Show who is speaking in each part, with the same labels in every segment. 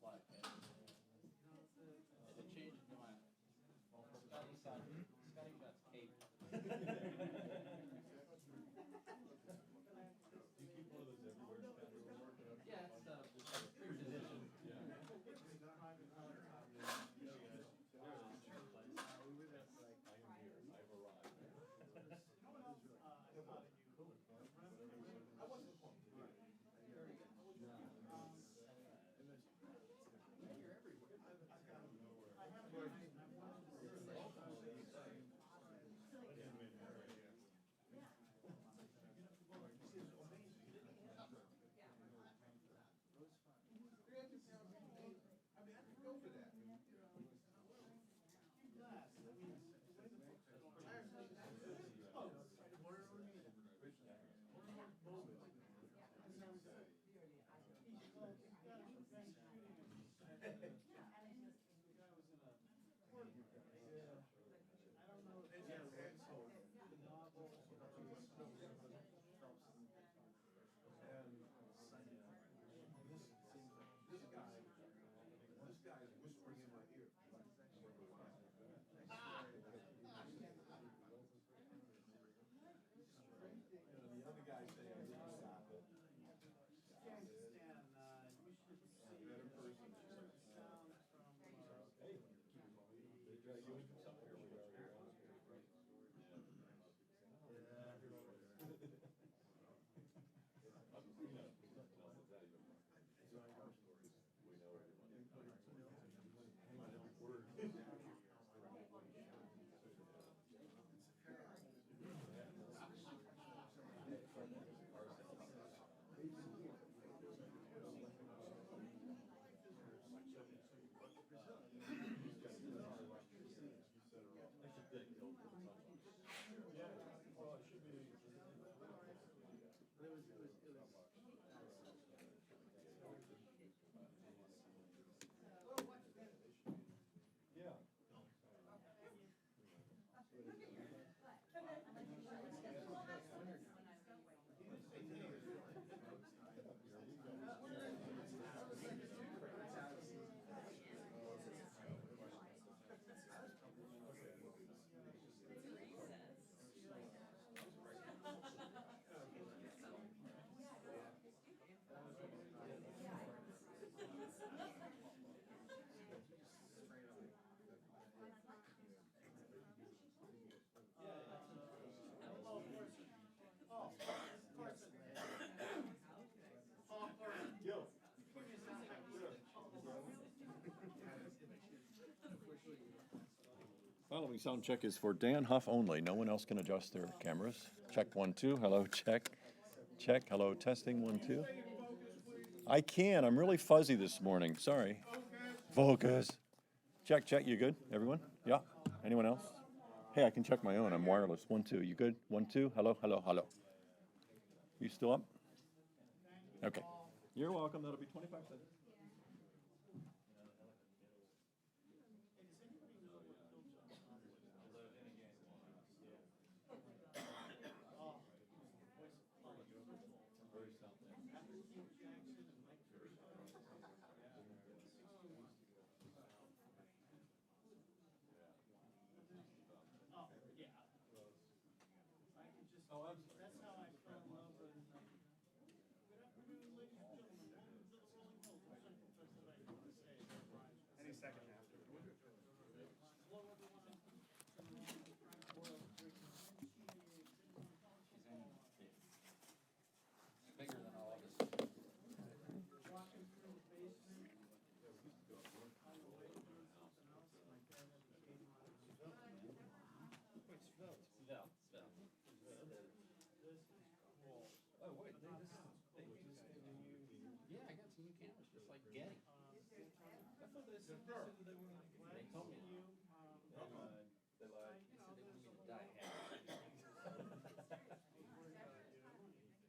Speaker 1: flag. It changed to my, well, Scotty got cable.
Speaker 2: You keep one of those everywhere, Scott?
Speaker 1: Yeah, it's tradition.
Speaker 2: Yeah. I am here. I've arrived.
Speaker 3: This guy is whispering in my ear.
Speaker 2: The other guy saying, stop it.
Speaker 3: Better person.
Speaker 2: Hey, they drag you in from somewhere. Yeah. Yo. Following sound check is for Dan Huff only. No one else can adjust their cameras. Check 1, 2. Hello, check. Check. Hello, testing 1, 2. I can. I'm really fuzzy this morning. Sorry. Focus. Check, check. You good? Everyone? Yeah. Anyone else? Hey, I can check my own. I'm wireless. 1, 2. You good? 1, 2. Hello, hello, hello. You still up? Okay. You're welcome. That'll be 25 cents. Oh, I'm sorry.
Speaker 4: That's how I fell in love with. Good afternoon, ladies and gentlemen. Welcome to the Rolling Hills Central Festival.
Speaker 5: Any second after.
Speaker 4: Hello, everyone.
Speaker 1: It's bigger than all of us.
Speaker 4: Walking through the basement. On the way to do something else, my dad had the game on.
Speaker 1: Spell.
Speaker 4: This is cool.
Speaker 1: Oh, wait, yeah, I got some new cameras, just like Getty. I thought they said that they were gonna. They told me.
Speaker 4: You,
Speaker 1: They lied. They said they wanted me to die happy.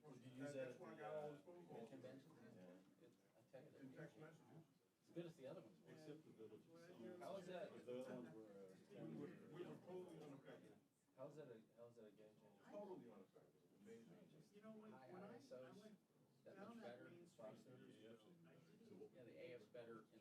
Speaker 3: Did you use that? That's why I got all those phone calls.
Speaker 1: Convention. I tell you,
Speaker 3: In text messages.
Speaker 1: as good as the other ones.
Speaker 2: Except the village.
Speaker 1: How is that?
Speaker 2: The other ones were,
Speaker 3: We were totally unaffected.
Speaker 1: How's that a game changer?
Speaker 3: Totally unaffected. Amazing.
Speaker 4: you know, when
Speaker 1: High
Speaker 4: I
Speaker 1: ISOs,
Speaker 4: went
Speaker 1: that
Speaker 4: down
Speaker 1: much
Speaker 4: that
Speaker 1: better
Speaker 4: main
Speaker 1: processors.
Speaker 4: street,
Speaker 1: Yeah, the AF's better in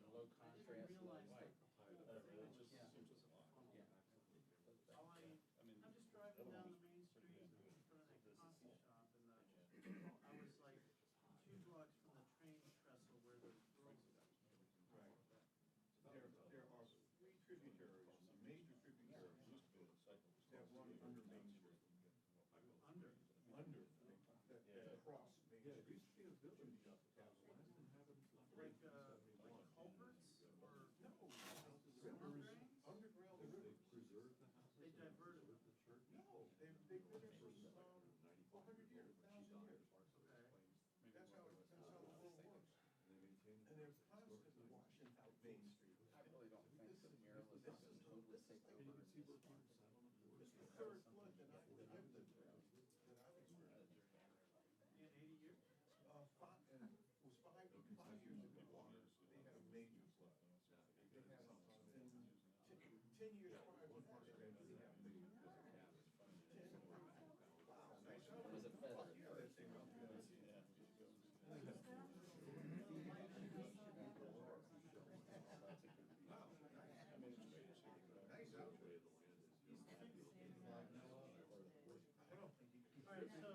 Speaker 4: All right, so,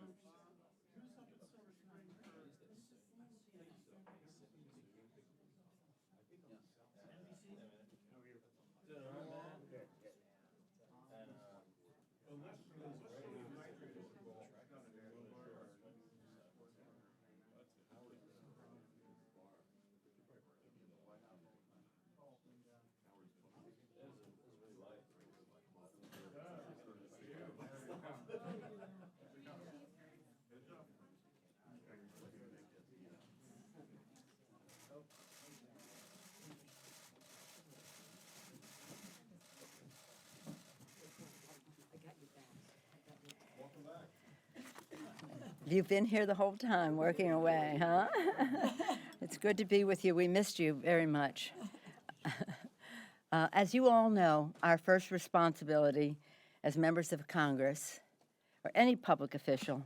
Speaker 4: who's up at Silver Spring for NBC?
Speaker 6: You've been here the whole time, working away, huh? It's good to be with you. We missed you very much. As you all know, our first responsibility as members of Congress, or any public official,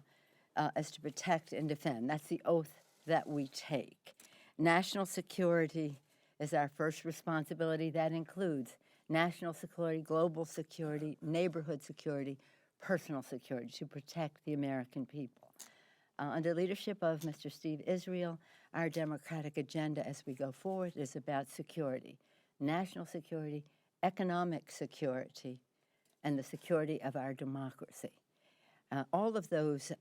Speaker 6: is to protect and defend. That's the oath that we take. National security is our first responsibility. That includes national security, global security, neighborhood security, personal security, to protect the American people. Under leadership of Mr. Steve Israel, our democratic agenda as we go forward is about security, national security, economic security, and the security of our democracy. All of those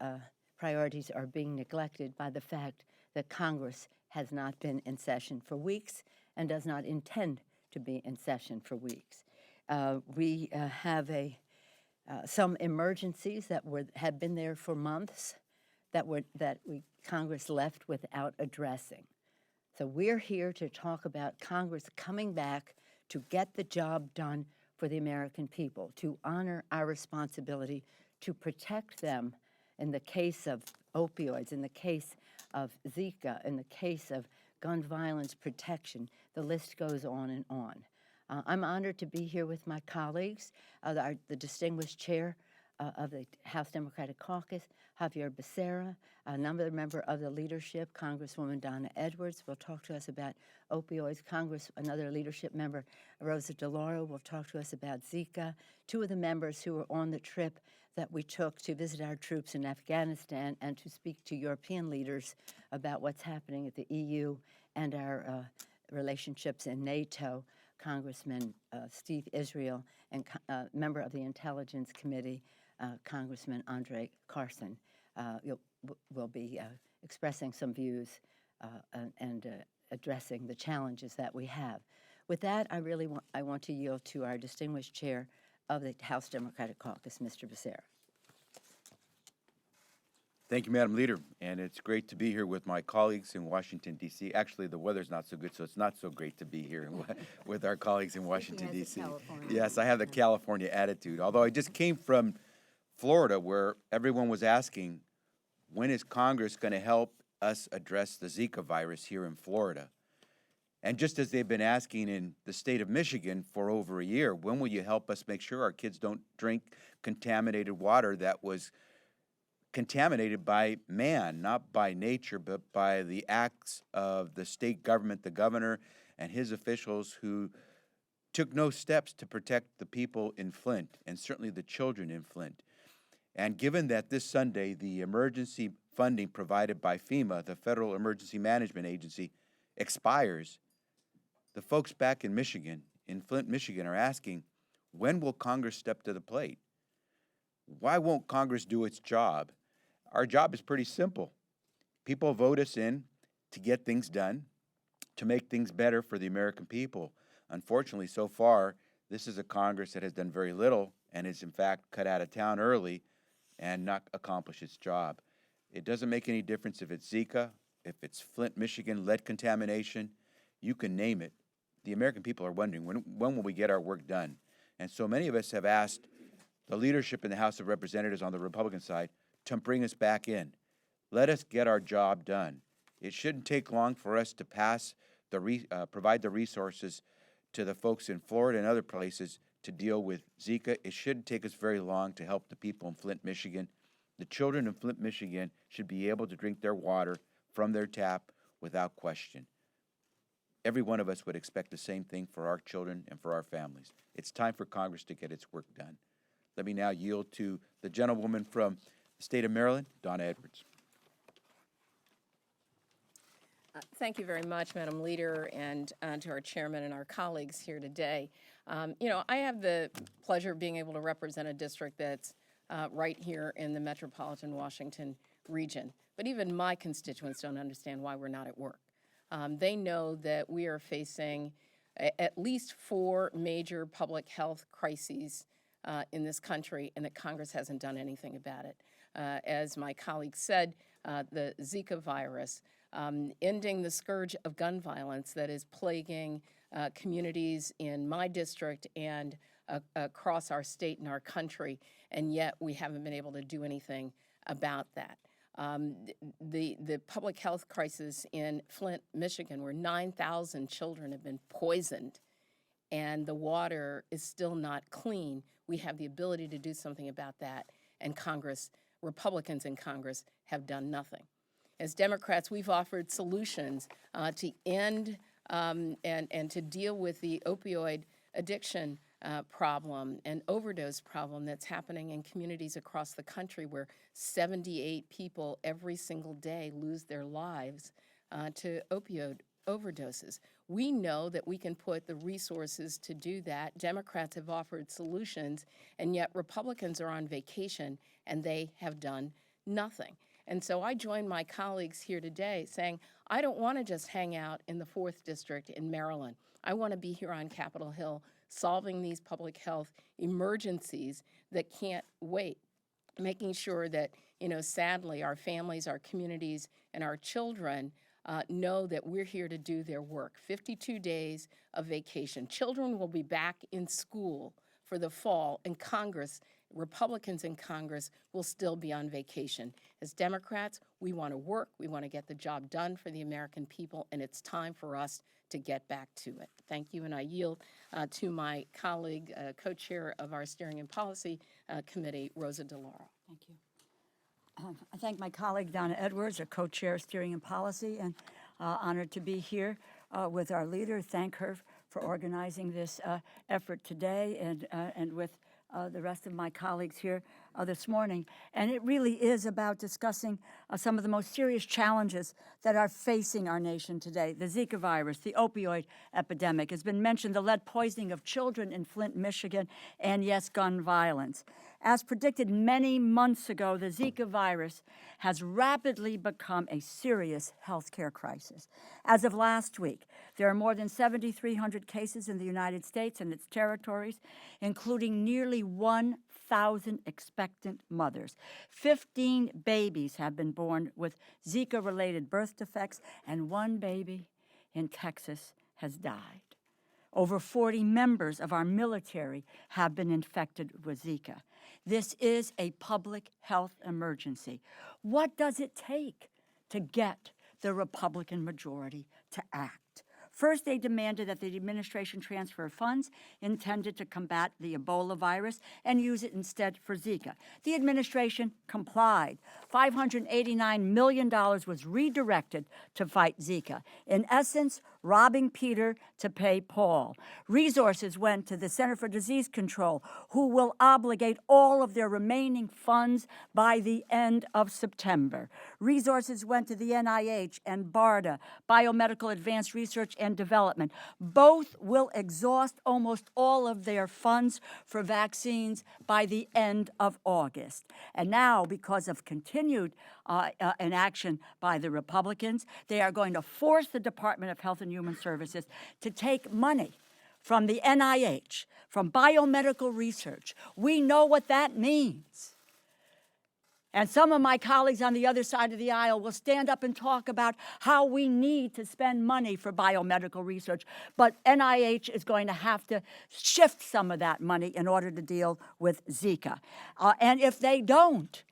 Speaker 6: priorities are being neglected by the fact that Congress has not been in session for weeks and does not intend to be in session for weeks. We have some emergencies that have been there for months that Congress left without addressing. So we're here to talk about Congress coming back to get the job done for the American people, to honor our responsibility to protect them in the case of opioids, in the case of Zika, in the case of gun violence protection. The list goes on and on. I'm honored to be here with my colleagues, the distinguished chair of the House Democratic Caucus, Xavier Becerra, another member of the leadership, Congresswoman Donna will talk to us about opioids. Another leadership member, Rosa DeLauro, will talk to us about Zika. Two of the members who were on the trip that we took to visit our troops in Afghanistan and to speak to European leaders about what's happening at the EU and our relationships in NATO, Congressman Steve Israel, and member of the Intelligence Committee, Congressman Andre Carson, will be expressing some views and addressing the challenges that we have. With that, I want to yield to our distinguished chair of the House Democratic Caucus, Mr. Becerra.
Speaker 7: Thank you, Madam Leader, and it's great to be here with my colleagues in Washington, D.C. Actually, the weather's not so good, so it's not so great to be here with our colleagues in Washington, D.C. Yes, I have the California attitude, although I just came from Florida, where everyone was asking, when is Congress going to help us address the Zika virus here in Florida? And just as they've been asking in the state of Michigan for over a year, when will you help us make sure our kids don't drink contaminated water that was contaminated by man, not by nature, but by the acts of the state government, the governor and his officials who took no steps to protect the people in Flint and certainly the children in Flint. And given that this Sunday the emergency funding provided by FEMA, the Federal Emergency Management Agency, expires, the folks back in Michigan, in Flint, Michigan, are asking, when will Congress step to the plate? Why won't Congress do its job? Our job is pretty simple. People vote us in to get things done, to make things better for the American people. Unfortunately, so far, this is a Congress that has done very little and is, in fact, cut out of town early and not accomplished its job. It doesn't make any difference if it's Zika, if it's Flint, Michigan, lead contamination, you can name it. the American people are wondering, when will we get our work done? And so many of us have asked the leadership in the House of Representatives on the Republican side to bring us back in. Let us get our job done. It shouldn't take long for us to provide the resources to the folks in Florida and other places to deal with Zika. It shouldn't take us very long to help the people in Flint, Michigan. The children in Flint, Michigan should be able to drink their water from their tap without question. Every one of us would expect the same thing for our children and for our families. It's time for Congress to get its work done. Let me now yield to the gentlewoman from the state of Maryland, Donna Edwards.
Speaker 8: Thank you very much, Madam Leader, and to our chairman and our colleagues here today. I have the pleasure of being able to represent a district that's right here in the metropolitan Washington region. But even my constituents don't understand why we're not at work. They know that we are facing at least 4 major public health crises in this country, and that Congress hasn't done anything about it. As my colleague said, the Zika virus, ending the scourge of gun violence that is plaguing communities in my district and across our state and our country, and yet we haven't been able to do anything about that. The public health crisis in Flint, Michigan, where 9,000 children have been poisoned and the water is still not clean, we have the ability to do something about that, and Congress, Republicans in Congress, have done nothing. As Democrats, we've offered solutions to end and to deal with the opioid addiction problem and overdose problem that's happening in communities across the country, where 78 people every single day lose their lives to opioid overdoses. We know that we can put the resources to do that. Democrats have offered solutions, and yet Republicans are on vacation, and they have done nothing. And so I join my colleagues here today saying, I don't want to just hang out in the 4th District in Maryland. I want to be here on Capitol Hill solving these public health emergencies that can't wait, making sure that, sadly, our families, our communities, and our children know that we're here to do their work. 52 days of vacation. Children will be back in school for the fall, and Congress, Republicans in Congress, will still be on vacation. As Democrats, we want to work, we want to get the job done for the American people, and it's time for us to get back to it. Thank you, and I yield to my colleague, co-chair of our Steering and Policy Committee, Rosa DeLauro.
Speaker 9: Thank you. I thank my colleague Donna Edwards, our co-chair of Steering and Policy, and honored to be here with our leader. Thank her for organizing this effort today, and with the rest of my colleagues here this morning. And it really is about discussing some of the most serious challenges that are facing our nation today. The Zika virus, the opioid epidemic has been mentioned, the lead poisoning of children in Flint, Michigan, and yes, gun violence. As predicted many months ago, the Zika virus has rapidly become a serious healthcare crisis. As of last week, there are more than 7,300 cases in the United States and its territories, including nearly 1,000 expectant mothers. 15 babies have been born with Zika-related birth defects, and 1 baby in Texas has died. Over 40 members of our military have been infected with Zika. This is a public health emergency. What does it take to get the Republican majority to act? First, they demanded that the administration transfer funds intended to combat the Ebola virus and use it instead for Zika. The administration complied. $589 million was redirected to fight Zika. In essence, robbing Peter to pay Paul. Resources went to the Center for Disease Control, who will obligate all of their remaining funds by the end of September. Resources went to the NIH and BARDA, Biomedical Advanced Research and Development. Both will exhaust almost all of their funds for vaccines by the end of August. And now, because of continued inaction by the Republicans, they are going to force the Department of Health and Human Services to take money from the NIH, from biomedical research. We know what that means. And some of my colleagues on the other side of the aisle will stand up and talk about how we need to spend money for biomedical research. But NIH is going to have to shift some of that money in order to deal with Zika. And if they don't,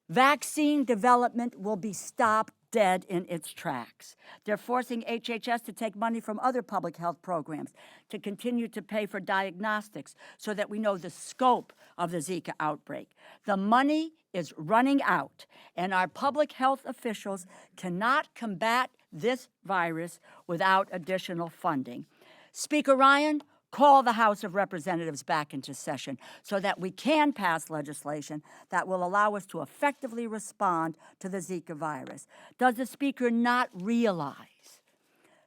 Speaker 9: vaccine development will be stopped dead in its tracks. They're forcing HHS to take money from other public health programs to continue to pay for diagnostics so that we know the scope of the Zika outbreak. The money is running out, and our public health officials cannot combat this virus without additional funding. Speaker Ryan, call the House of Representatives back into session so that we can pass legislation that will allow us to effectively respond to the Zika virus. Does the Speaker not realize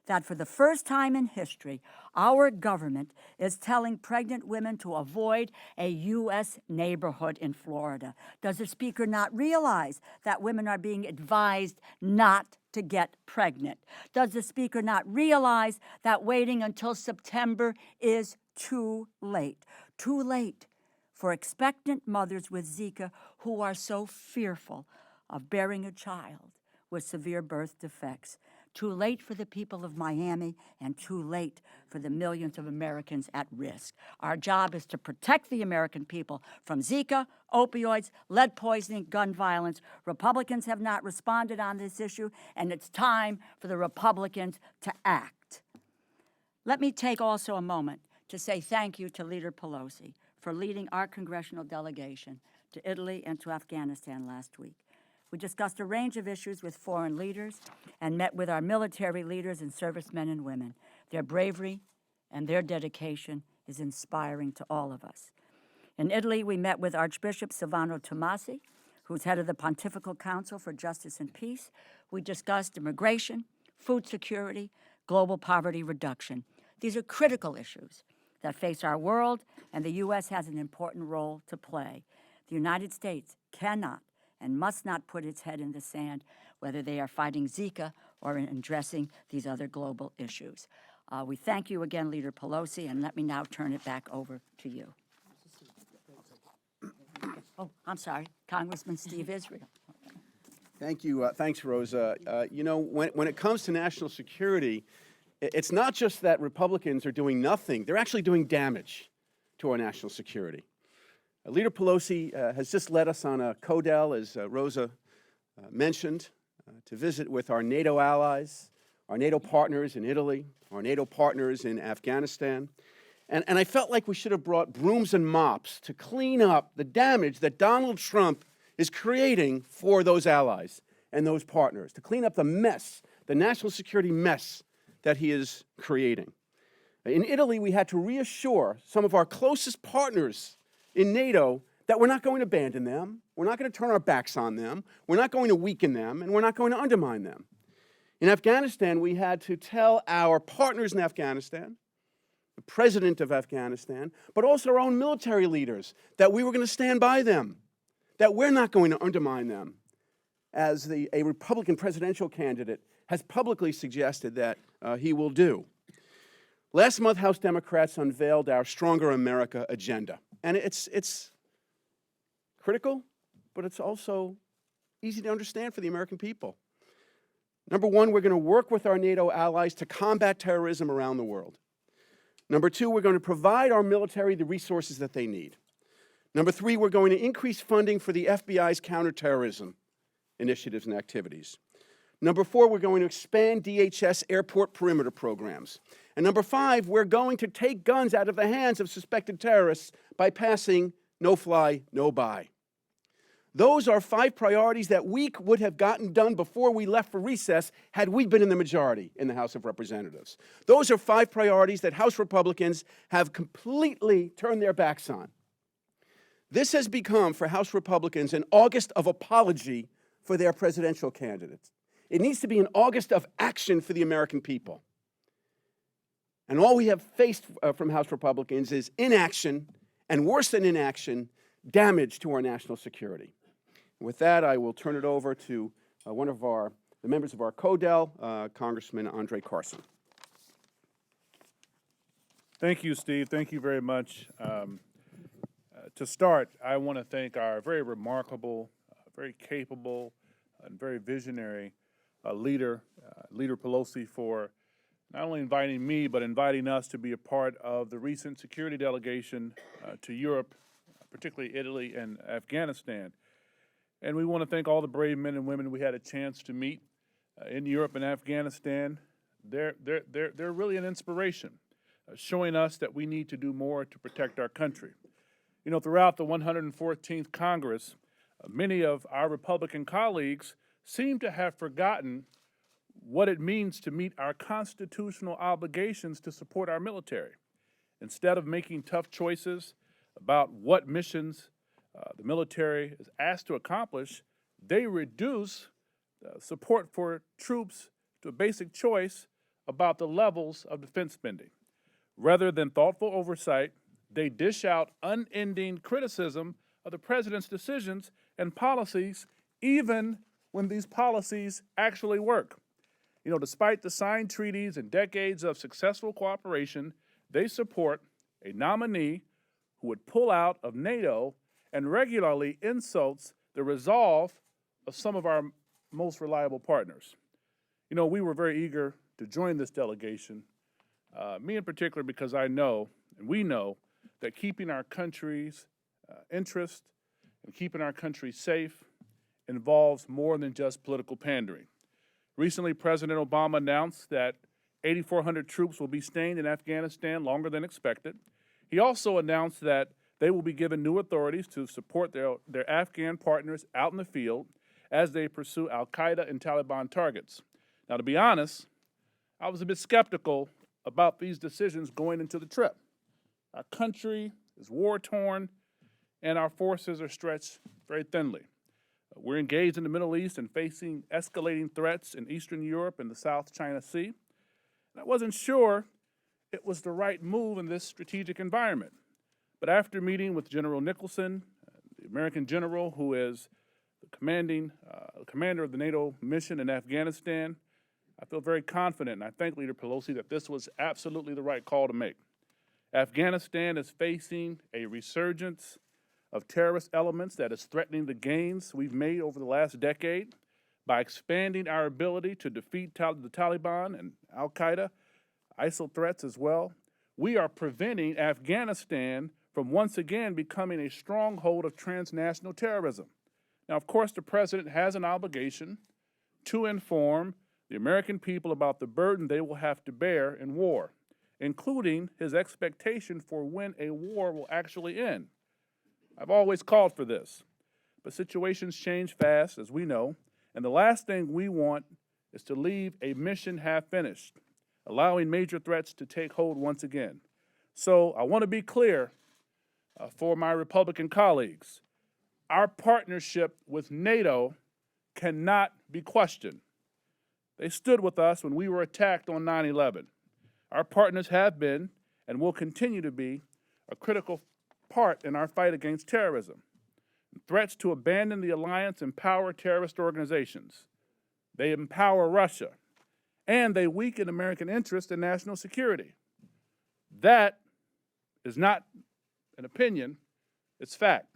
Speaker 9: that for the first time in history, our government is telling pregnant women to avoid a U.S. neighborhood in Florida? Does the Speaker not realize that women are being advised not to get pregnant? Does the Speaker not realize that waiting until September is too late? Too late for expectant mothers with Zika who are so fearful of bearing a child with severe birth defects. Too late for the people of Miami, and too late for the millions of Americans at risk. Our job is to protect the American people from Zika, opioids, lead poisoning, gun violence. Republicans have not responded on this issue, and it's time for the Republicans to act. Let me take also a moment to say thank you to Leader Pelosi for leading our congressional delegation to Italy and to Afghanistan last week. We discussed a range of issues with foreign leaders and met with our military leaders and servicemen and women. Their bravery and their dedication is inspiring to all of us. In Italy, we met with Archbishop Silvano Tomasi, who's head of the Pontifical Council for Justice and Peace. We discussed immigration, food security, global poverty reduction. These are critical issues that face our world, and the U.S. has an important role to play. The United States cannot and must not put its head in the sand, whether they are fighting Zika or in addressing these other global issues. We thank you again, Leader Pelosi, and let me now turn it back over to you. Oh, I'm sorry, Congressman Steve Israel.
Speaker 3: Thank you. Thanks, Rosa. You know, when it comes to national security, it's not just that Republicans are doing nothing. They're actually doing damage to our national security. Leader Pelosi has just led us on a CODEL, as Rosa mentioned, to visit with our NATO allies, our NATO partners in Italy, our NATO partners in Afghanistan. And I felt like we should have brought brooms and mops to clean up the damage that Donald Trump is creating for those allies and those partners, to clean up the mess, the national security mess that he is creating. In Italy, we had to reassure some of our closest partners in NATO that we're not going to abandon them, we're not going to turn our backs on them, we're not going to weaken them, and we're not going to undermine them. In Afghanistan, we had to tell our partners in Afghanistan, the president of Afghanistan, but also our own military leaders, that we were going to stand by them, that we're not going to undermine them, as a Republican presidential candidate has publicly suggested that he will do. Last month, House Democrats unveiled our Stronger America agenda. And it's critical, but it's also easy to understand for the American people. Number one, we're going to work with our NATO allies to combat terrorism around the world. Number two, we're going to provide our military the resources that they need. Number three, we're going to increase funding for the FBI's counterterrorism initiatives and activities. Number four, we're going to expand DHS airport perimeter programs. And number five, we're going to take guns out of the hands of suspected terrorists by passing no-fly, no-buy. Those are 5 priorities that we would have gotten done before we left for recess had we been in the majority in the House of Representatives. Those are 5 priorities that House Republicans have completely turned their backs on. This has become, for House Republicans, an August of apology for their presidential candidates. It needs to be an August of action for the American people. And all we have faced from House Republicans is inaction, and worse than inaction, damage to our national security. With that, I will turn it over to one of the members of our CODEL, Congressman Andre Carson.
Speaker 5: Thank you, Steve. Thank you very much. To start, I want to thank our very remarkable, very capable and very visionary leader, Leader Pelosi, for not only inviting me, but inviting us to be a part of the recent security delegation to Europe, particularly Italy and Afghanistan. And we want to thank all the brave men and women we had a chance to meet in Europe and Afghanistan. They're really an inspiration, showing us that we need to do more to protect our country. You know, throughout the 114th Congress, many of our Republican colleagues seem to have forgotten what it means to meet our constitutional obligations to support our military. Instead of making tough choices about what missions the military is asked to accomplish, they reduce support for troops to a basic choice about the levels of defense spending. Rather than thoughtful oversight, they dish out unending criticism of the president's decisions and policies, even when these policies actually work. You know, despite the signed treaties and decades of successful cooperation, they support a nominee who would pull out of NATO and regularly insults the resolve of some of our most reliable partners. You know, we were very eager to join this delegation, me in particular, because I know, and we know, that keeping our country's interest and keeping our country safe involves more than just political pandering. Recently, President Obama announced that 8,400 troops will be staying in Afghanistan longer than expected. He also announced that they will be given new authorities to support their Afghan partners out in the field as they pursue al-Qaeda and Taliban targets. Now, to be honest, I was a bit skeptical about these decisions going into the trip. Our country is war-torn, and our forces are stretched very thinly. We're engaged in the Middle East and facing escalating threats in Eastern Europe and the South China Sea. And I wasn't sure it was the right move in this strategic environment. But after meeting with General Nicholson, the American general who is the commander of the NATO mission in Afghanistan, I feel very confident, and I thank Leader Pelosi, that this was absolutely the right call to make. Afghanistan is facing a resurgence of terrorist elements that is threatening the gains we've made over the last decade. By expanding our ability to defeat the Taliban and al-Qaeda, ISIL threats as well, we are preventing Afghanistan from once again becoming a stronghold of transnational terrorism. Now, of course, the president has an obligation to inform the American people about the burden they will have to bear in war, including his expectation for when a war will actually end. I've always called for this, but situations change fast, as we know, and the last thing we want is to leave a mission half finished, allowing major threats to take hold once again. So I want to be clear for my Republican colleagues. Our partnership with NATO cannot be questioned. They stood with us when we were attacked on 9/11. Our partners have been and will continue to be a critical part in our fight against terrorism. Threats to abandon the alliance empower terrorist organizations. They empower Russia, and they weaken American interest in national security. That is not an opinion, it's fact,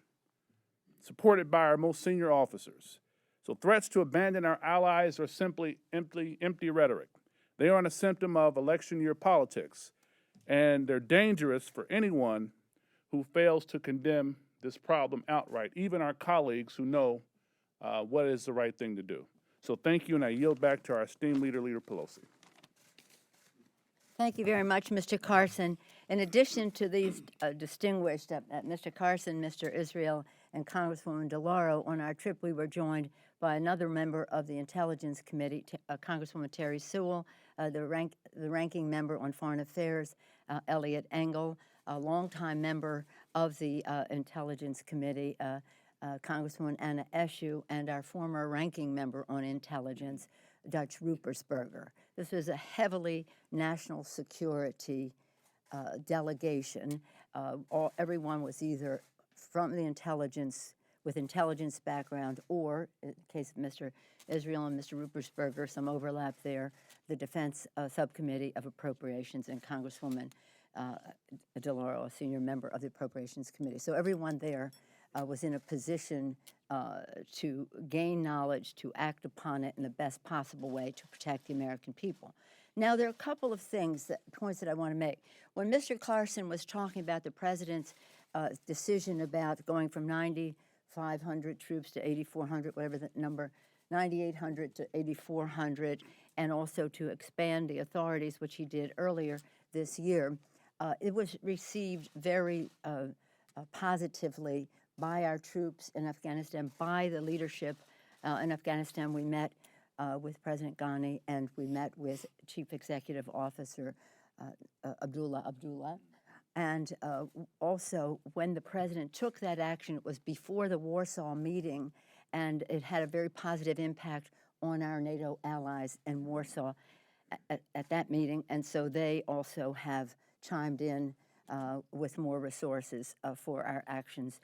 Speaker 5: supported by our most senior officers. So threats to abandon our allies are simply empty rhetoric. They aren't a symptom of election year politics, and they're dangerous for anyone who fails to condemn this problem outright, even our colleagues who know what is the right thing to do. So thank you, and I yield back to our esteemed leader, Leader Pelosi.
Speaker 6: Thank you very much, Mr. Carson. In addition to these distinguished, Mr. Carson, Mr. Israel, and Congresswoman DeLauro, on our trip we were joined by another member of the Intelligence Committee, Congresswoman Terry Sewell, the ranking member on Foreign Affairs, Elliot Engel, a longtime member of the Intelligence Committee, Congresswoman Anna Eshoo, and our former ranking member on Intelligence, Dutch Ruppersberger. This was a heavily national security delegation. Everyone was either from the intelligence, with intelligence background, or, in the case of Mr. Israel and Mr. Ruppersberger, some overlap there, the Defense Subcommittee of Appropriations, and Congresswoman DeLauro, a senior member of the Appropriations Committee. So everyone there was in a position to gain knowledge, to act upon it in the best possible way to protect the American people. Now, there are a couple of points that I want to make. When Mr. Carson was talking about the president's decision about going from 9,500 troops to 8,400, whatever the number, 9,800 to 8,400, and also to expand the authorities, which he did earlier this year, it was received very positively by our troops in Afghanistan, by the leadership in Afghanistan. We met with President Ghani, and we met with Chief Executive Officer Abdullah. And also, when the president took that action, it was before the Warsaw meeting, and it had a very positive impact on our NATO allies in Warsaw at that meeting. And so they also have chimed in with more resources for our actions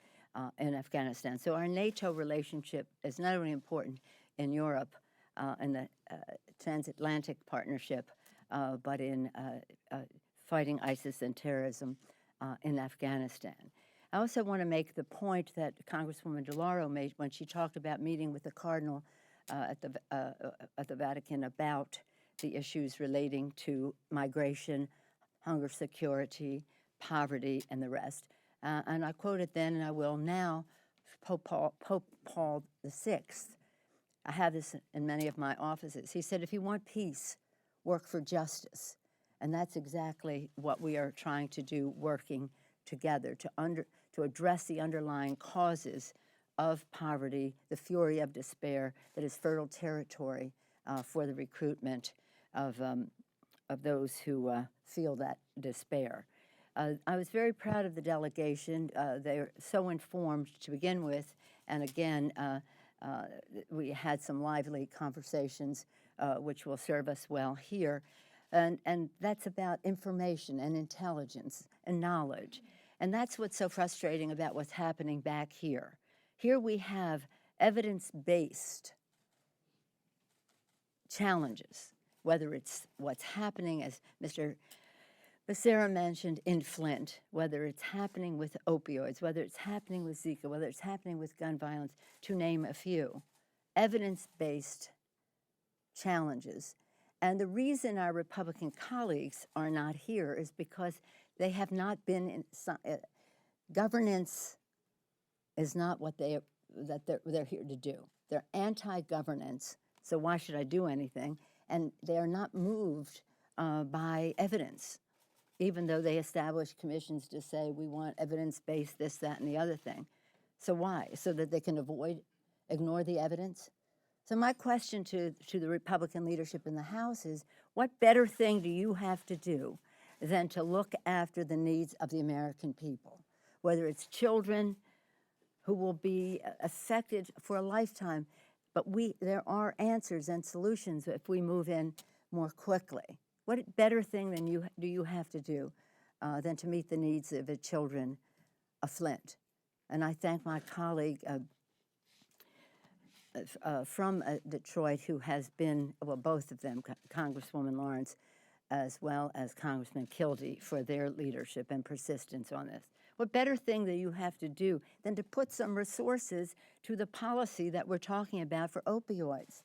Speaker 6: in Afghanistan. So our NATO relationship is not only important in Europe and the transatlantic partnership, but in fighting ISIS and terrorism in Afghanistan. I also want to make the point that Congresswoman DeLauro made when she talked about meeting with the Cardinal at the Vatican about the issues relating to migration, hunger security, poverty, and the rest. And I quoted then, and I will now, Pope Paul VI. I have this in many of my offices. He said, if you want peace, work for justice. And that's exactly what we are trying to do, working together to address the underlying causes of poverty, the fury of despair that is fertile territory for the recruitment of those who feel that despair. I was very proud of the delegation. They're so informed to begin with, and again, we had some lively conversations which will serve us well here. And that's about information and intelligence and knowledge. And that's what's so frustrating about what's happening back here. Here we have evidence-based challenges, whether it's what's happening, as Mr. Becerra mentioned, in Flint, whether it's happening with opioids, whether it's happening with Zika, whether it's happening with gun violence, to name a few. Evidence-based challenges. And the reason our Republican colleagues are not here is because they have not been in governance is not what they're here to do. They're anti-governance, so why should I do anything? And they are not moved by evidence, even though they establish commissions to say we want evidence-based this, that, and the other thing. So why? So that they can ignore the evidence? So my question to the Republican leadership in the House is, what better thing do you have to do than to look after the needs of the American people? Whether it's children who will be affected for a lifetime, but there are answers and solutions if we move in more quickly. What better thing do you have to do than to meet the needs of the children of Flint? And I thank my colleague from Detroit, who has been, well, both of them, Congresswoman Lawrence as well as Congressman Kildee, for their leadership and persistence on this. What better thing do you have to do than to put some resources to the policy that we're talking about for opioids?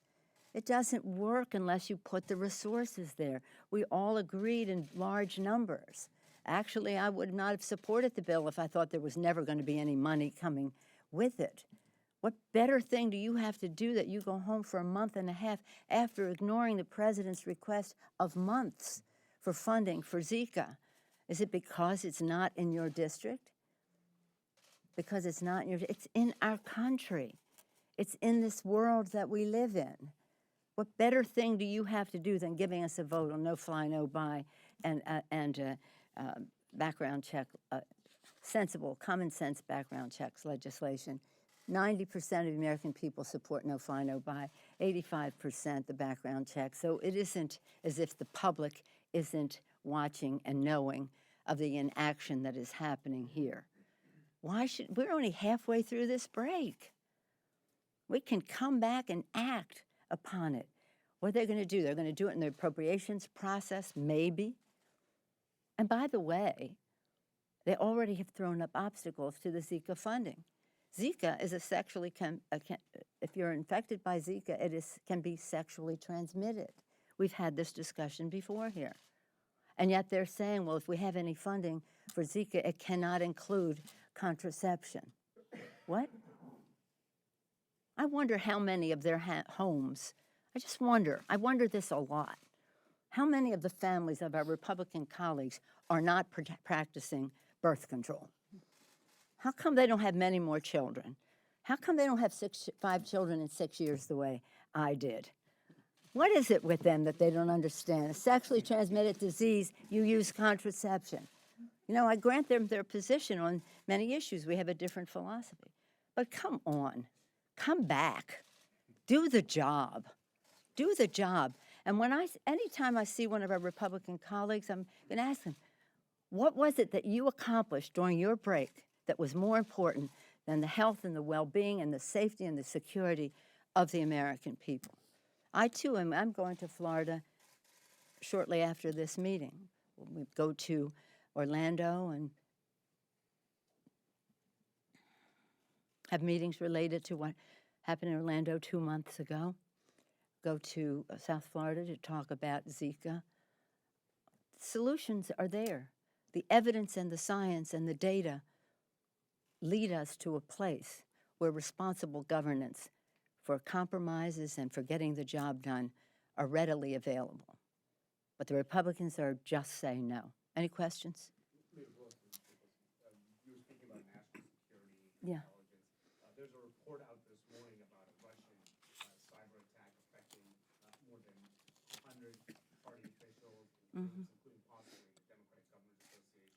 Speaker 6: It doesn't work unless you put the resources there. We all agreed in large numbers. Actually, I would not have supported the bill if I thought there was never going to be any money coming with it. What better thing do you have to do that you go home for a month and a half after ignoring the president's request of months for funding for Zika? Is it because it's not in your district? Because it's not in your, it's in our country. It's in this world that we live in. What better thing do you have to do than giving us a vote on no fly, no buy and background check, sensible, common sense background checks legislation? 90% of the American people support no fly, no buy, 85% the background check. So it isn't as if the public isn't watching and knowing of the inaction that is happening here. We're only halfway through this break. We can come back and act upon it. What they're going to do, they're going to do it in the appropriations process, maybe. And by the way, they already have thrown up obstacles to the Zika funding. Zika is a sexually, if you're infected by Zika, can be sexually transmitted. We've had this discussion before here. And yet they're saying, well, if we have any funding for Zika, it cannot include contraception. What? I wonder how many of their homes, I wonder this a lot. How many of the families of our Republican colleagues are not practicing birth control? How come they don't have many more children? How come they don't have 5 children in 6 years the way I did? What is it with them that they don't understand? A sexually transmitted disease, you use contraception. You know, I grant them their position on many issues. We have a different philosophy. But come on, come back, do the job, do the job. And anytime I see one of our Republican colleagues, I'm going to ask them, what was it that you accomplished during your break that was more important than the health and the well-being and the safety and the security of the American people? I, too, I'm going to Florida shortly after this meeting. We go to Orlando and have meetings related to what happened in Orlando 2 months ago. Go to South Florida to talk about Zika. Solutions are there. The evidence and the science and the data lead us to a place where responsible governance for compromises and for getting the job done are readily available. But the Republicans are just saying no. Any questions?
Speaker 10: You were speaking about national security and
Speaker 6: Yeah.
Speaker 10: intelligence. There's a report out this morning about a Russian cyber attack affecting more than 100 party officials, including possibly the Democratic Governors Association.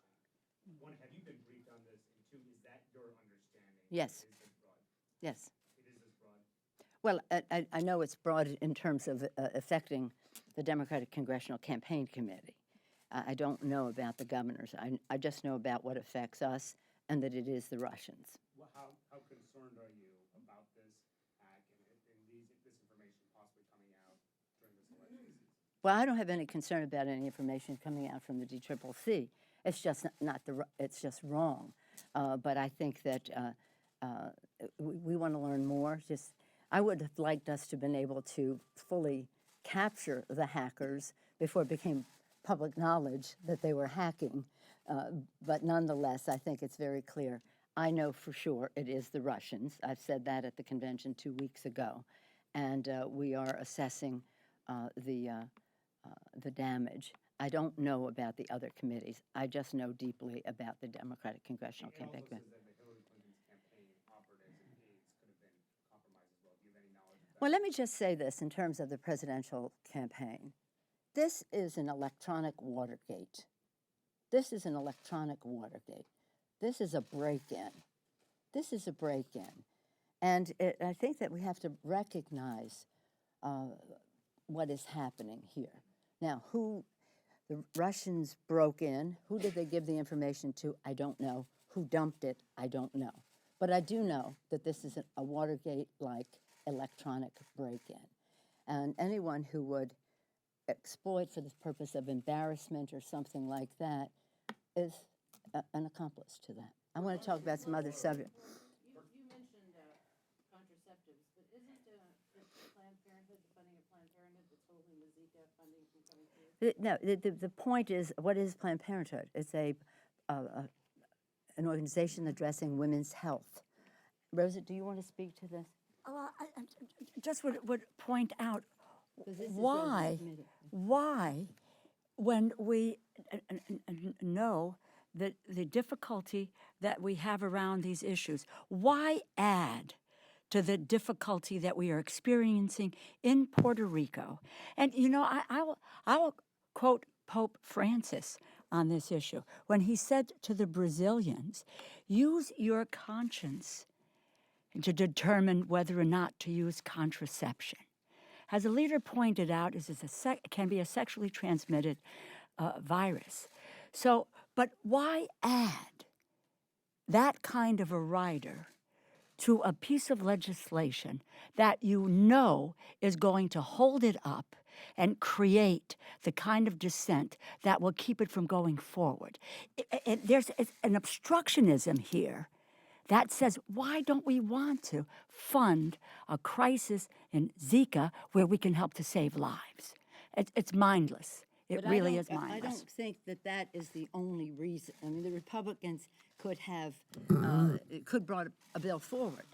Speaker 10: One, have you been briefed on this? And two, is that your understanding?
Speaker 6: Yes.
Speaker 10: Is this broad?
Speaker 6: Yes.
Speaker 10: It is this broad?
Speaker 6: Well, I know it's broad in terms of affecting the Democratic Congressional Campaign Committee. I don't know about the governors. I just know about what affects us and that it is the Russians.
Speaker 10: Well, how concerned are you about this hack and this information possibly coming out during this election season?
Speaker 6: Well, I don't have any concern about any information coming out from the DCCC. It's just it's just wrong. But I think that we want to learn more. I would have liked us to have been able to fully capture the hackers before it became public knowledge that they were hacking. But nonetheless, I think it's very clear. I know for sure it is the Russians. I've said that at the convention 2 weeks ago. And we are assessing the damage. I don't know about the other committees. I just know deeply about the Democratic Congressional Campaign Committee. Well, let me just say this in terms of the presidential campaign. This is an electronic Watergate. This is an electronic Watergate. This is a break-in. This is a break-in. And I think that we have to recognize what is happening here. Now, the Russians broke in. Who did they give the information to? I don't know. Who dumped it? I don't know. But I do know that this is a Watergate-like electronic break-in. And anyone who would exploit for the purpose of embarrassment or something like that is an accomplice to that. I want to talk about some other subjects.
Speaker 11: You mentioned contraceptives, but isn't Planned Parenthood, the funding of Planned Parenthood, that's holding the Zika funding from coming through?
Speaker 6: No, the point is, what is Planned Parenthood? It's an organization addressing women's health. Rosa, do you want to speak to this?
Speaker 9: I just would point out why, when we know that the difficulty that we have around these issues, why add to the difficulty that we are experiencing in Puerto Rico? And, you know, I will quote Pope Francis on this issue when he said to the Brazilians, use your conscience to determine whether or not to use contraception. As a leader pointed out, it can be a sexually transmitted virus. So, but why add that kind of a rider to a piece of legislation that you know is going to hold it up and create the kind of dissent that will keep it from going forward? There's an obstructionism here that says, why don't we want to fund a crisis in Zika where we can help to save lives? It's mindless. It
Speaker 6: But
Speaker 9: really is
Speaker 6: I
Speaker 9: mindless.
Speaker 6: don't think that that is the only reason. I mean, the Republicans could have, could brought a bill forward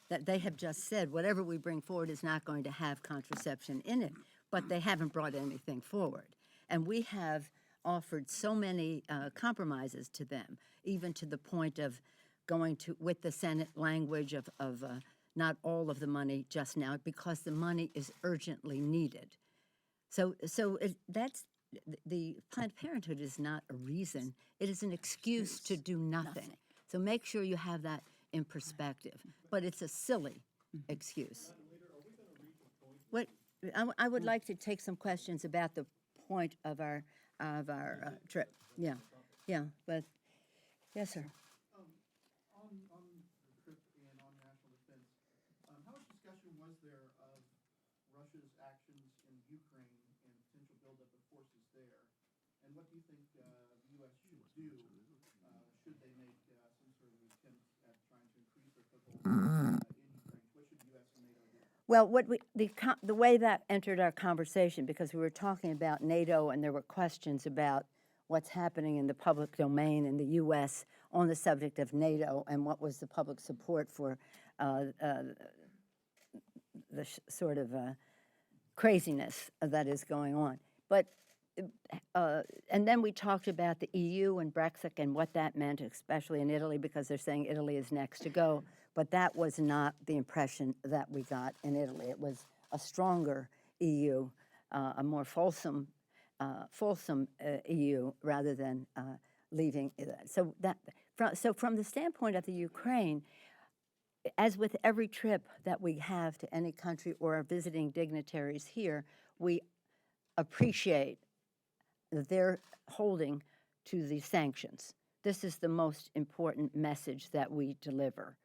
Speaker 6: that they have just said, whatever we bring forward is not going to have contraception in it, but they haven't brought anything forward. And we have offered so many compromises to them, even to the point of going to, with the Senate language of not all of the money just now, because the money is urgently needed. So that's, the Planned Parenthood is not a reason, it is an excuse to do nothing. So make sure you have that in perspective, but it's a silly excuse. What, I would like to take some questions about the point of our trip. Yeah, but, yes, sir.
Speaker 4: On the trip and on national defense, how much discussion was there of Russia's actions in Ukraine and potential buildup of forces there? And what do you think the U.S. should do? Should they make some sort of attempt at trying to increase their foothold in Ukraine? What should the U.S. and NATO do?
Speaker 6: Well, what the way that entered our conversation, because we were talking about NATO and there were questions about what's happening in the public domain in the U.S. on the subject of NATO and what was the public support for the sort of craziness that is going on. But, and then we talked about the EU and Brexit and what that meant, especially in Italy, because they're saying Italy is next to go. But that was not the impression that we got in Italy. It was a stronger EU, a more fulsome EU rather than leaving. So from the standpoint of the Ukraine, as with every trip that we have to any country or are visiting dignitaries here, we appreciate their holding to the sanctions. This is the most important message that we deliver.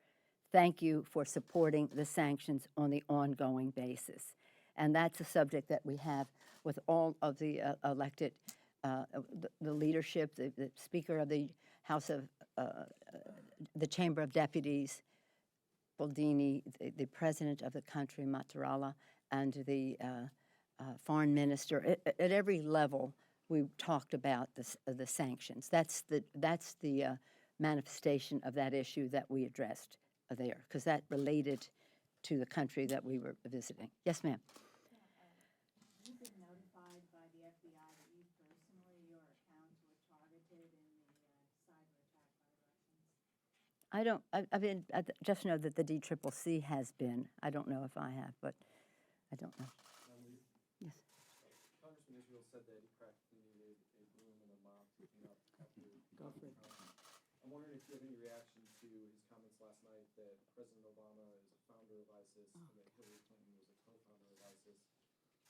Speaker 6: Thank you for supporting the sanctions on the ongoing basis. And that's a subject that we have with all of the elected, the leadership, the Speaker of the House of, the Chamber of Deputies, Boldini, the President of the country, Mattarella, and the Foreign Minister. At every level, we talked about the sanctions. That's the manifestation of that issue that we addressed there, because that related to the country that we were visiting. Yes, ma'am.
Speaker 11: You've been notified by the FBI that you personally, your accounts were targeted in the cyber attack by the Russians?
Speaker 6: I just know that the DCCC has been. I don't know if I have, but I don't know. Yes.
Speaker 1: Congressman Israel said that he practically needed a broom and a mop to clean up after.
Speaker 6: Go for it.
Speaker 1: I'm wondering if you have any reaction to his comments last night that President Obama is a founder of ISIS and that Hillary Clinton was a co-founder of ISIS.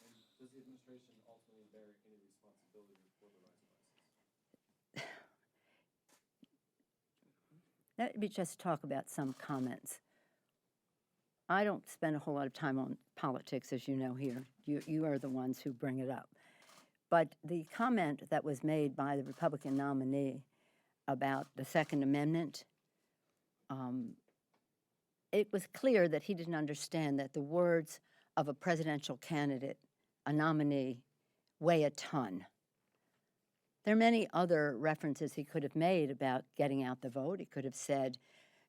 Speaker 1: And does the administration ultimately bear any responsibility for the rise of ISIS?
Speaker 6: Let me just talk about some comments. I don't spend a whole lot of time on politics, as you know here. You are the ones who bring it up. But the comment that was made by the Republican nominee about the Second Amendment, it was clear that he didn't understand that the words of a presidential candidate, a nominee, weigh a ton. There are many other references he could have made about getting out the vote. He could have said,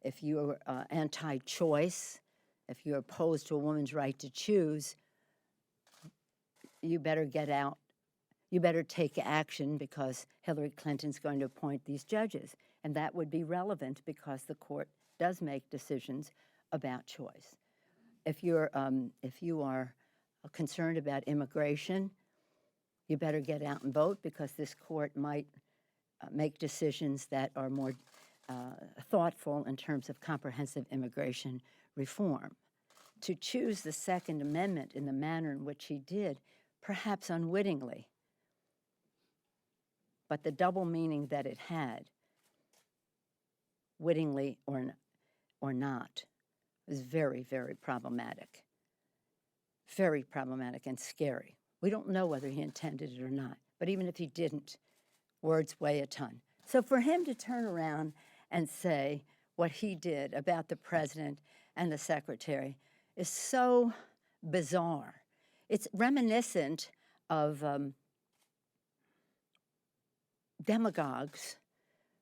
Speaker 6: if you're anti-choice, if you're opposed to a woman's right to choose, you better get out. You better take action because Hillary Clinton's going to appoint these judges. And that would be relevant because the court does make decisions about choice. If you are concerned about immigration, you better get out and vote because this court might make decisions that are more thoughtful in terms of comprehensive immigration reform. To choose the Second Amendment in the manner in which he did, perhaps unwittingly, but the double meaning that it had, wittingly or not, was very, very problematic. Very problematic and scary. We don't know whether he intended it or not, but even if he didn't, words weigh a ton. So for him to turn around and say, what he did about the president and the secretary is so bizarre. It's reminiscent of demagogues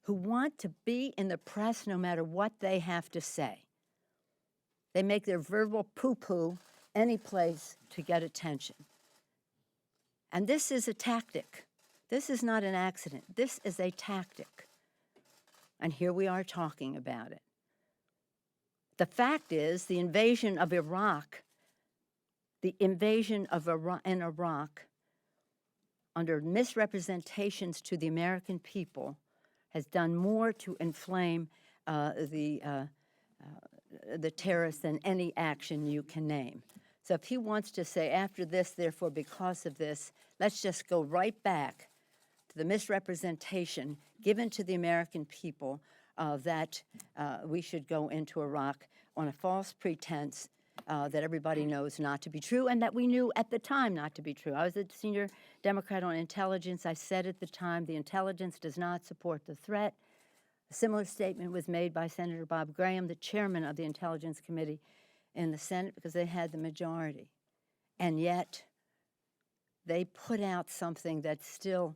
Speaker 6: who want to be in the press no matter what they have to say. They make their verbal poo-poo any place to get attention. And this is a tactic. This is not an accident. This is a tactic. And here we are talking about it. The fact is, the invasion of Iraq in Iraq, under misrepresentations to the American people, has done more to inflame the terrorists than any action you can name. So if he wants to say, after this, therefore because of this, let's just go right back to the misrepresentation given to the American people that we should go into Iraq on a false pretense that everybody knows not to be true, and that we knew at the time not to be true. I was a senior Democrat on intelligence. I said at the time, the intelligence does not support the threat. A similar statement was made by Senator Bob Graham, the chairman of the Intelligence Committee in the Senate, because they had the majority. And yet, they put out something that still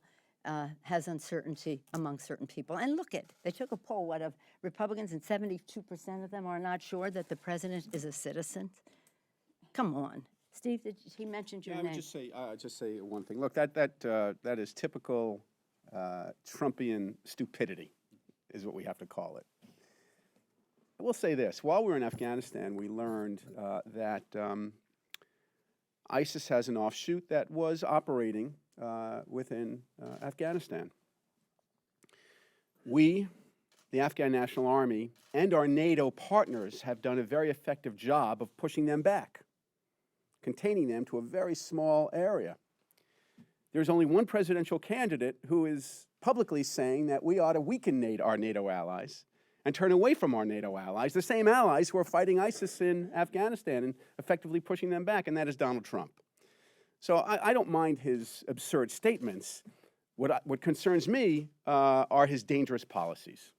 Speaker 6: has uncertainty among certain people. And look they took a poll, of Republicans, and 72% of them are not sure that the president is a citizen. Come on. Steve, he mentioned your
Speaker 3: I
Speaker 6: name.
Speaker 3: would just say one thing. Look, that is typical Trumpian stupidity, is what we have to call it. I will say this. While we were in Afghanistan, we learned that ISIS has an offshoot that was operating within Afghanistan. We, the Afghan National Army, and our NATO partners have done a very effective job of pushing them back, containing them to a very small area. There's only one presidential candidate who is publicly saying that we ought to weaken our NATO allies and turn away from our NATO allies, the same allies who are fighting ISIS in Afghanistan and effectively pushing them back, and that is Donald Trump. So I don't mind his absurd statements. What concerns me are his dangerous policies.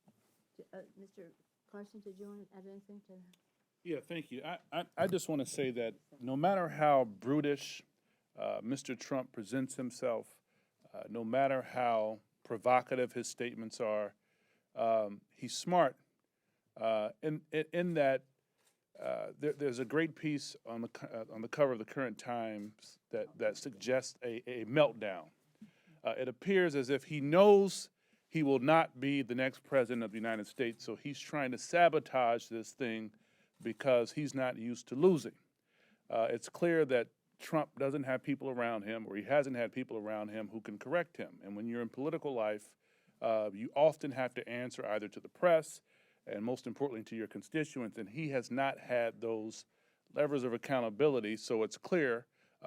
Speaker 6: Mr. Carson, did you want to add anything to that?
Speaker 5: Yeah, thank you. I just want to say that no matter how brutish Mr. Trump presents himself, no matter how provocative his statements are, he's smart in that there's a great piece on the cover of the Current Times that suggests a meltdown. It appears as if he knows he will not be the next president of the United States, so he's trying to sabotage this thing because he's not used to losing. It's clear that Trump doesn't have people around him, or he hasn't had people around him who can correct him. And when you're in political life, you often have to answer either to the press and most importantly to your constituents, and he has not had those levers of accountability, so it's clear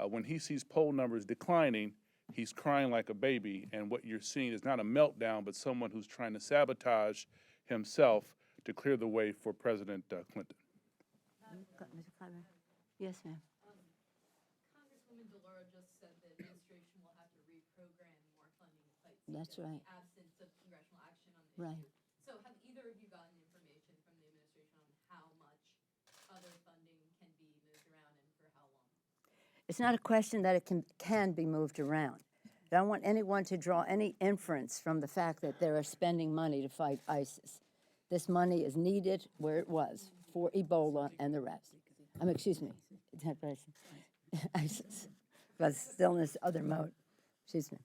Speaker 5: when he sees poll numbers declining, he's crying like a baby, and what you're seeing is not a meltdown, but someone who's trying to sabotage himself to clear the way for President Clinton.
Speaker 6: Mr. Clyburn? Yes, ma'am.
Speaker 12: Congresswoman DeLauro just said the administration will have to reprogram more funding to fight Zika
Speaker 6: That's right.
Speaker 12: in the absence of congressional action on the
Speaker 6: Right.
Speaker 12: issue. So have either of you gotten information from the administration on how much other funding can be moved around and for how long?
Speaker 6: It's not a question that it can be moved around. I don't want anyone to draw any inference from the fact that they are spending money to fight ISIS. This money is needed where it was for Ebola and the rest. Excuse me, ISIS, but still in this other mode. Excuse me.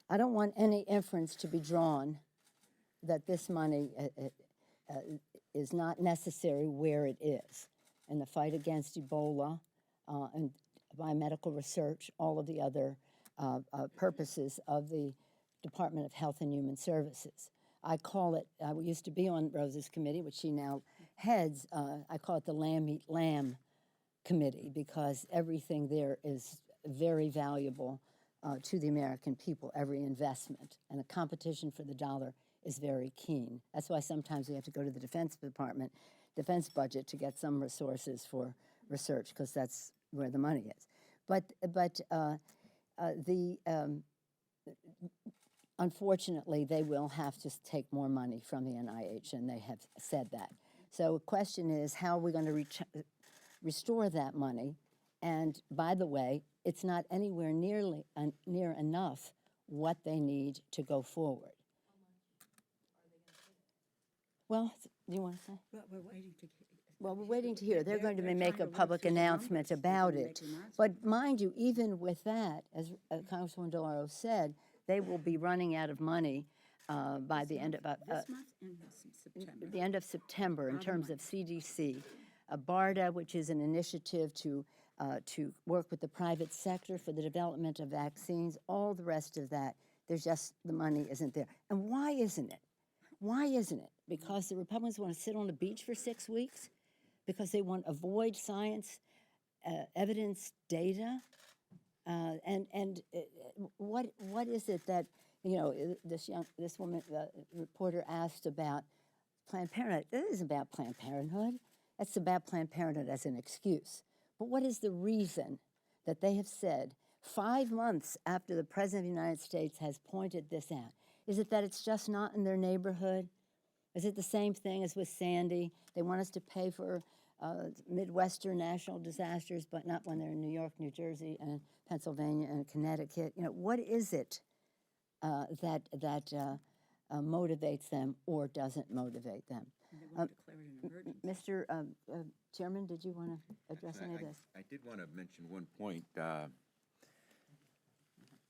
Speaker 6: I don't want any inference to be drawn that this money is not necessary where it is in the fight against Ebola and biomedical research, all of the other purposes of the Department of Health and Human Services. I call it, we used to be on Rosa's committee, which she now heads, I call it the Lamb Eat Lamb Committee, because everything there is very valuable to the American people, every investment. And the competition for the dollar is very keen. That's why sometimes we have to go to the Defense Department, defense budget, to get some resources for research, because that's where the money is. But unfortunately, they will have to take more money from the NIH, and they have said that. So the question is, how are we going to restore that money? And by the way, it's not anywhere near enough what they need to go forward. Well, do you want to say?
Speaker 9: Well, we're waiting to.
Speaker 6: Well, we're waiting to hear. They're going to make a public announcement about it. But mind you, even with that, as Congresswoman DeLauro said, they will be running out of money by the end of
Speaker 9: This month and September.
Speaker 6: the end of September in terms of CDC. BARDA, which is an initiative to work with the private sector for the development of vaccines, all the rest of that, there's just, the money isn't there. And why isn't it? Why isn't it? Because the Republicans want to sit on the beach for 6 weeks? Because they want to avoid science, evidence, data? What is it that, you know, this woman, reporter asked about Planned Parenthood? It isn't about Planned Parenthood. It's about Planned Parenthood as an excuse. But what is the reason that they have said 5 months after the President of the United States has pointed this out? Is it that it's just not in their neighborhood? Is it the same thing as with Sandy? They want us to pay for Midwestern national disasters, but not when they're in New York, New Jersey, and Pennsylvania, and Connecticut. You know, what is it that motivates them or doesn't motivate them?
Speaker 9: They want to declare it an emergency.
Speaker 6: Mr. Chairman, did you want to address any of this?
Speaker 7: I did want to mention one point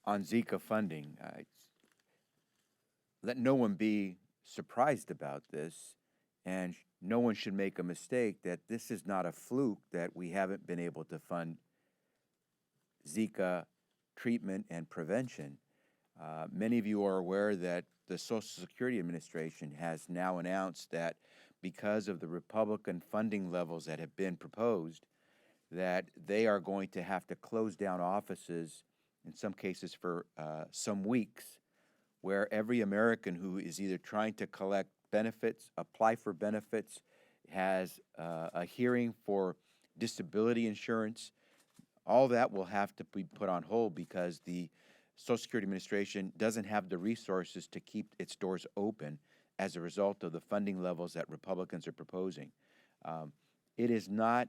Speaker 7: on Zika funding. Let no one be surprised about this, and no one should make a mistake that this is not a fluke that we haven't been able to fund Zika treatment and prevention. Many of you are aware that the Social Security Administration has now announced that because of the Republican funding levels that have been proposed, that they are going to have to close down offices, in some cases for some weeks, where every American who is either trying to collect benefits, apply for benefits, has a hearing for disability insurance, all that will have to be put on hold because the Social Security Administration doesn't have the resources to keep its doors open as a result of the funding levels that Republicans are proposing. It is not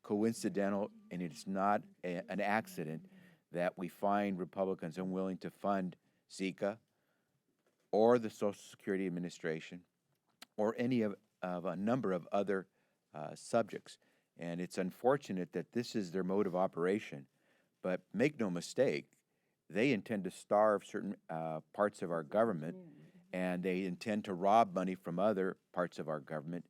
Speaker 7: coincidental, and it's not an accident that we find Republicans unwilling to fund Zika or the Social Security Administration or any of a number of other subjects. And it's unfortunate that this is their mode of operation. But make no mistake, they intend to starve certain parts of our government, and they intend to rob money from other parts of our government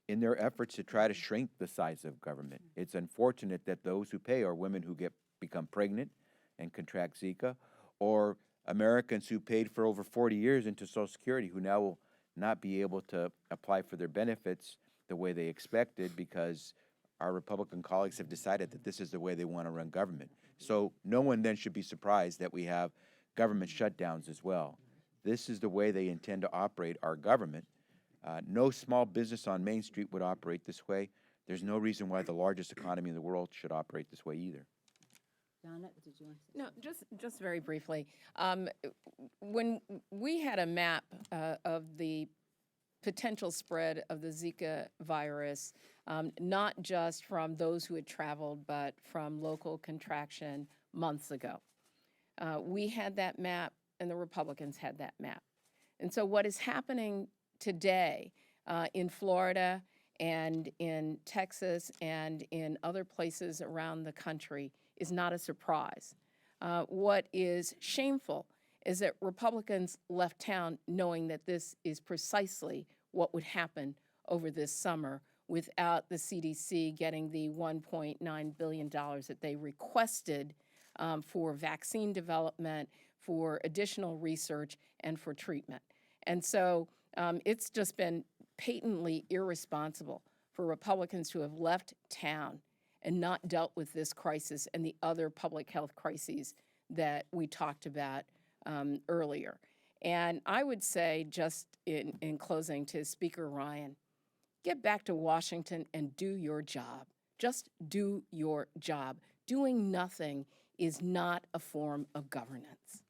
Speaker 7: in their efforts to try to shrink the size of government. It's unfortunate that those who pay are women who become pregnant and contract Zika, or Americans who paid for over 40 years into Social Security who now will not be able to apply for their benefits the way they expected because our Republican colleagues have decided that this is the way they want to run government. So no one then should be surprised that we have government shutdowns as well. This is the way they intend to operate our government. No small business on Main Street would operate this way. There's no reason why the largest economy in the world should operate this way either.
Speaker 6: Donna, did you want to say?
Speaker 8: No, just very briefly. When we had a map of the potential spread of the Zika virus, not just from those who had traveled, but from local contraction months ago. We had that map, and the Republicans had that map. And so what is happening today in Florida and in Texas and in other places around the country is not a surprise. What is shameful is that Republicans left town knowing that this is precisely what would happen over this summer without the CDC getting the $1.9 billion that they requested for vaccine development, for additional research, and for treatment. And so it's just been patently irresponsible for Republicans to have left town and not dealt with this crisis and the other public health crises that we talked about earlier. And I would say, just in closing to Speaker Ryan, get back to Washington and do your job. Just do your job. Doing nothing is not a form of governance.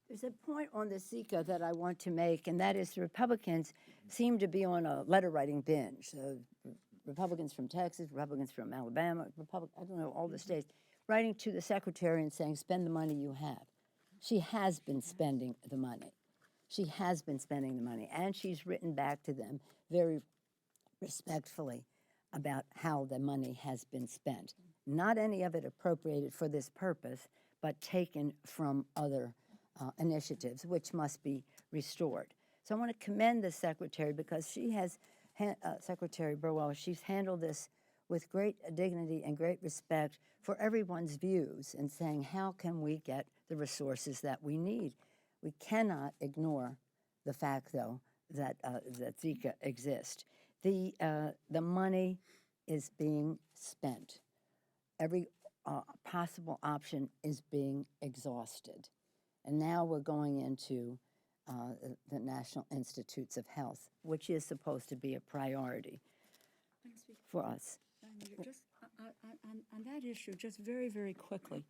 Speaker 6: There's a point on the Zika that I want to make, and that is the Republicans seem to be on a letter-writing binge. Republicans from Texas, Republicans from Alabama, I don't know, all the states, writing to the secretary and saying, spend the money you have. She has been spending the money. She has been spending the money, and she's written back to them very respectfully about how the money has been spent. Not any of it appropriated for this purpose, but taken from other initiatives, which must be restored. So I want to commend the secretary because she has, Secretary Burwell, she's handled this with great dignity and great respect for everyone's views and saying, how can we get the resources that we need? We cannot ignore the fact, though, that Zika exists. The money is being spent. Every possible option is being exhausted. And now we're going into the National Institutes of Health, which is supposed to be a priority for us.
Speaker 9: Just on that issue, just very, very quickly.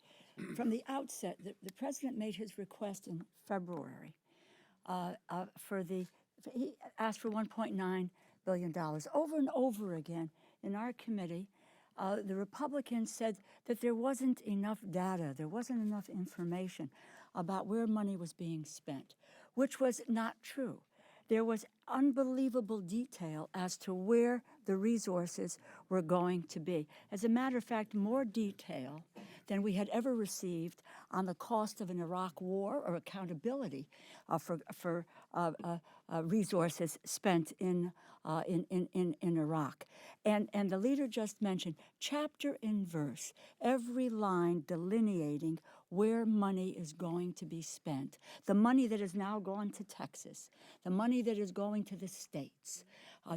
Speaker 9: From the outset, the president made his request in February he asked for $1.9 billion. Over and over again in our committee, the Republicans said that there wasn't enough data, there wasn't enough information about where money was being spent, which was not true. There was unbelievable detail as to where the resources were going to be. As a matter of fact, more detail than we had ever received on the cost of an Iraq war or accountability for resources spent in Iraq. And the leader just mentioned chapter and verse, every line delineating where money is going to be spent. The money that has now gone to Texas, the money that is going to the states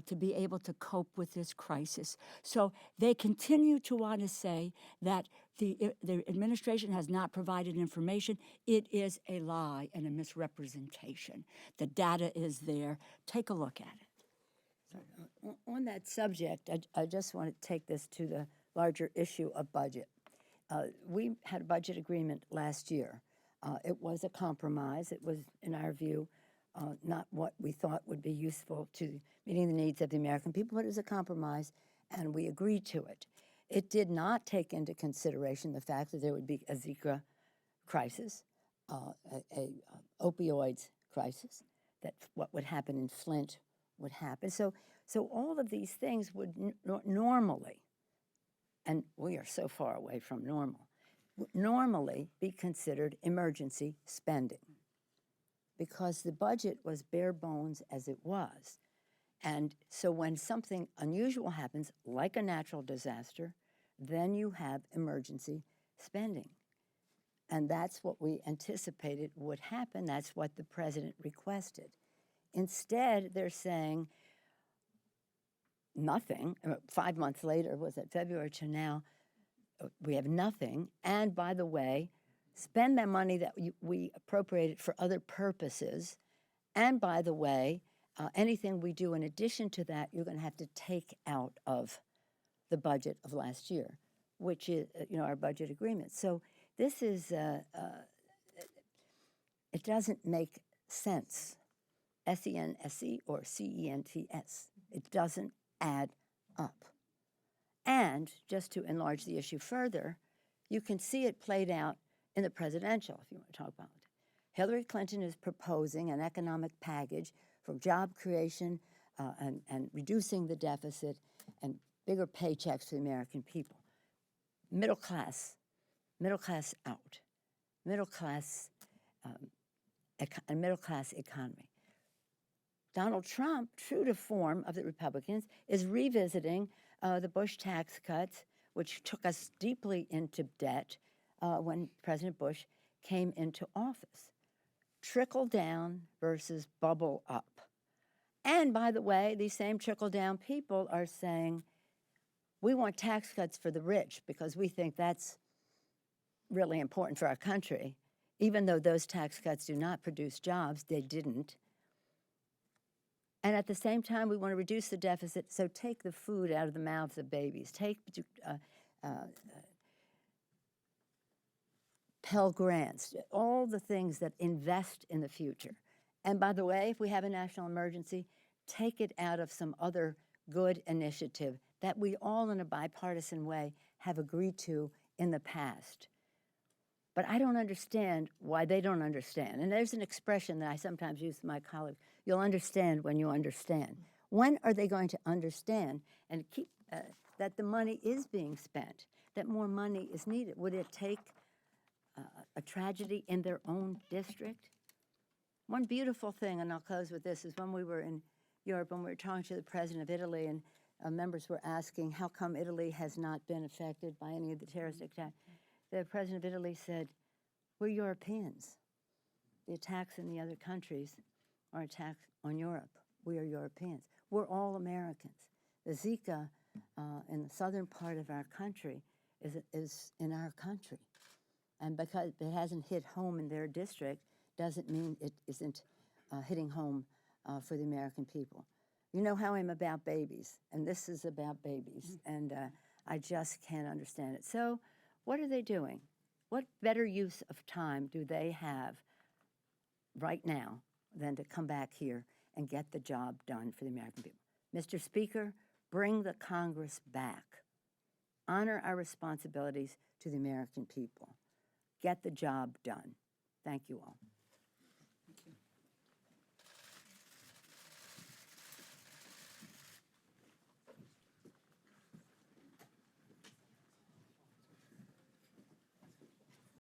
Speaker 9: to be able to cope with this crisis. So they continue to want to say that the administration has not provided information. It is a lie and a misrepresentation. The data is there. Take a look at it.
Speaker 6: On that subject, I just want to take this to the larger issue of budget. We had a budget agreement last year. It was a compromise. It was, in our view, not what we thought would be useful to meeting the needs of the American people, but it was a compromise, and we agreed to it. It did not take into consideration the fact that there would be a Zika crisis, a opioids crisis, that what would happen in Flint would happen. So all of these things would normally, and we are so far away from normal, normally be considered emergency spending because the budget was bare bones as it was. And so when something unusual happens, like a natural disaster, then you have emergency spending. And that's what we anticipated would happen. That's what the president requested. Instead, they're saying nothing. 5 months later, was it February to now, we have nothing. And by the way, spend that money that we appropriated for other purposes. And by the way, anything we do in addition to that, you're going to have to take out of the budget of last year, which is, our budget agreement. So this is, it doesn't make sense. S-E-N-S-E or C-E-N-T-S. It doesn't add up. And just to enlarge the issue further, you can see it played out in the presidential, if you want to talk about it. Hillary Clinton is proposing an economic package for job creation and reducing the deficit and bigger paychecks for the American people. Middle class out. Middle class economy. Donald Trump, true to form of the Republicans, is revisiting the Bush tax cuts, which took us deeply into debt when President Bush came into office. Trickle down versus bubble up. And by the way, these same trickle down people are saying, we want tax cuts for the rich because we think that's really important for our country. Even though those tax cuts do not produce jobs, they didn't. And at the same time, we want to reduce the deficit, so take the food out of the mouths of babies. Take Pell Grants, all all the things that invest in the future. And by the way, if we have a national emergency, take it out of some other good initiative that we all in a bipartisan way have agreed to in the past. But I don't understand why they don't understand. And there's an expression that I sometimes use with my colleagues, you'll understand when you understand. When are they going to understand and keep that the money is being spent, that more money is needed? Would it take a tragedy in their own district? One beautiful thing, and I'll close with this, is when we were in Europe, when we were talking to the president of Italy, and members were asking how come Italy has not been affected by any of the terrorist attacks. The president of Italy said, we're Europeans. The attacks in the other countries are attacks on Europe. We are Europeans. We're all Americans. The Zika in the southern part of our country is in our country. And because it hasn't hit home in their district, doesn't mean it isn't hitting home for the American people. You know how I'm about babies, and this is about babies, and I just can't understand it. So what are they doing? What better use of time do they have right now than to come back here and get the job done for the American people? Mr. Speaker, bring the Congress back. Honor our responsibilities to the American people. Get the job done. Thank you all.